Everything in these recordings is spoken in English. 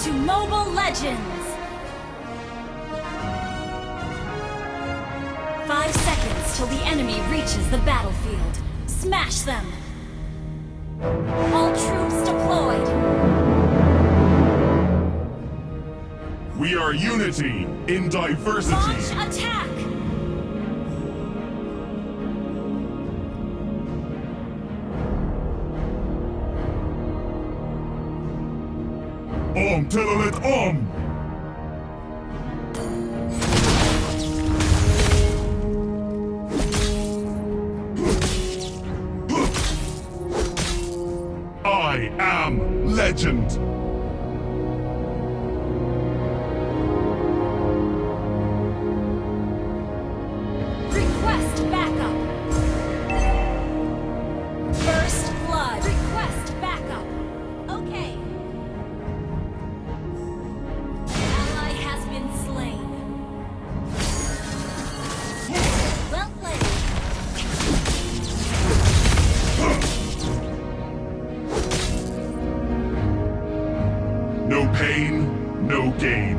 to Mobile Legends! 5 seconds till the enemy reaches the battlefield. Smash them! All troops deployed! We are unity in diversity. Launch attack! Untitled I am legend. Request backup! First blood! Request backup! Okay. Ally has been slain. Well played. No pain, no gain.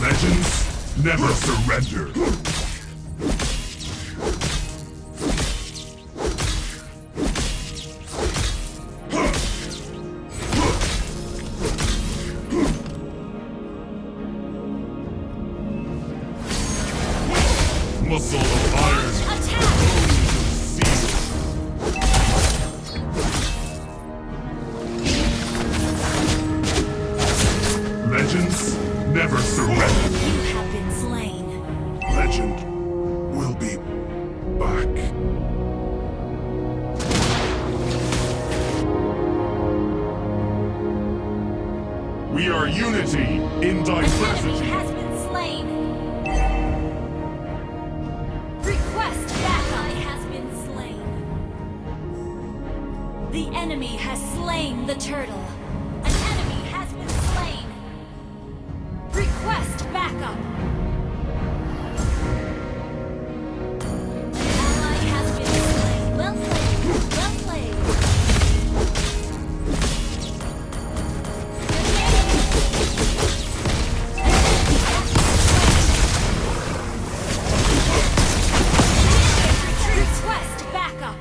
Legends never surrender. Muscle of iron. Attack! Legends never surrender. You have been slain. Legend will be back. We are unity in An enemy diversity. has been slain. Request backup has been slain. The enemy has slain the turtle. An enemy has been slain. Request backup. Ally has been slain. Well played. Well played. Request backup.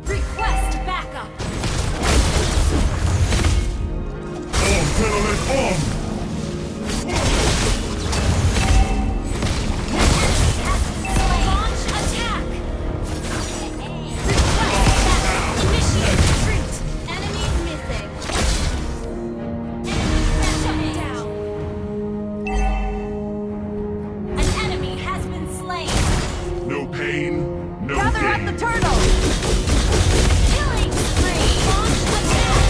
Request backup. On. Launch attack. Request backup. Initiate retreat. Enemy missing. Enemy shut down. An enemy has been slain. No pain, no Gather gain. up the turtle. Killing spree. Launch attack.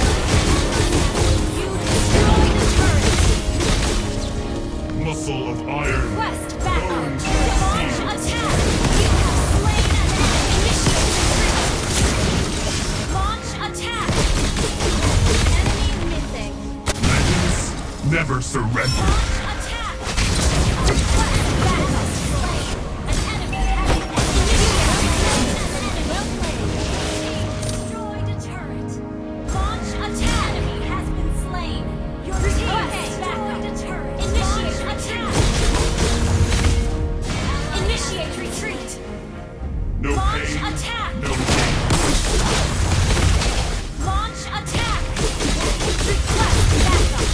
You destroyed the turret. Muscle of iron. Request backup. Launch attack. You have slain an enemy. Initiate retreat. Launch attack. Enemy missing. Legends never surrender. Launch attack. Request backup. Slain. An enemy has been well played. Destroyed a turret. Launch attack. Enemy has been slain. Your team has destroyed a turret. Initiate attack. Initiate retreat. No Launch pain, attack. no gain. Launch attack. Request backup.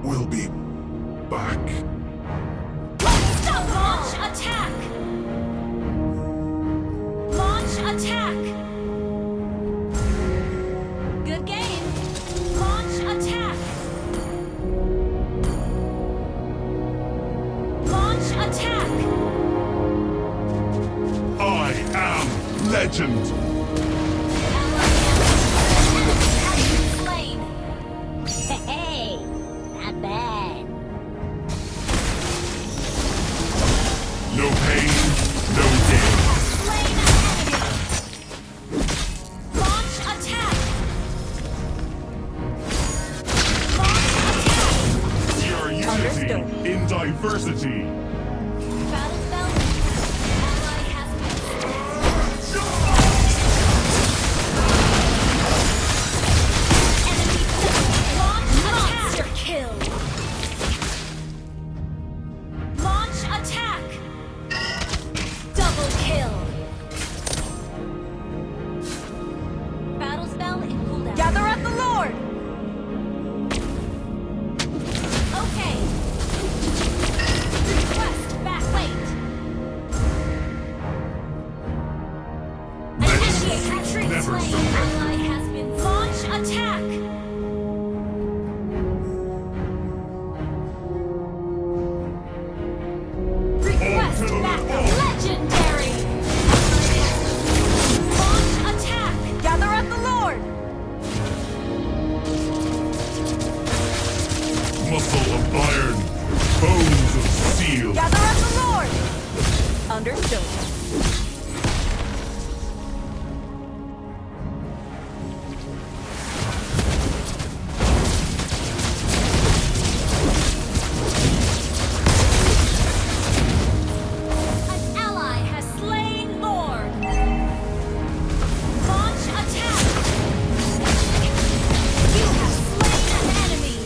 will be back. Stop! Launch attack! Launch attack! Good game! Launch attack! Launch attack! I am legend. Slain! Hey, not bad. No pain, no gain. Slain an enemy! Launch attack! Launch attack! We are unity in diversity. Battle belt. Ally has been enemy launch monster kill. Launch attack. Double kill. Battle spell in cooldown. Gather up the Lord! Okay. Request back wait. An enemy retreat Never slain. surrender. Ally has been launch attack. Request All to the backup. wall. Legendary. Launch attack. Gather up the Lord! Muscle of iron, bones of steel. Gather up the Lord! Understood. An ally has slain Lord. Launch attack. You have slain an enemy.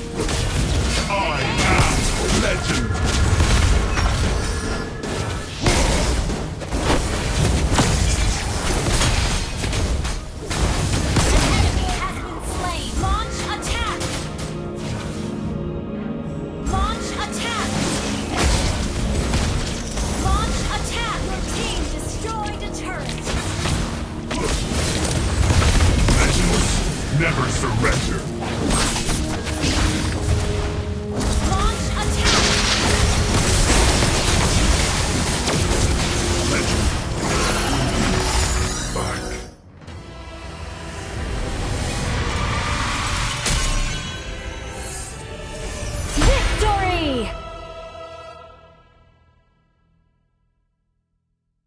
I am legend. An enemy has been slain. Launch attack. Launch attack. Launch attack. Your team destroyed a turret. Legends never surrender.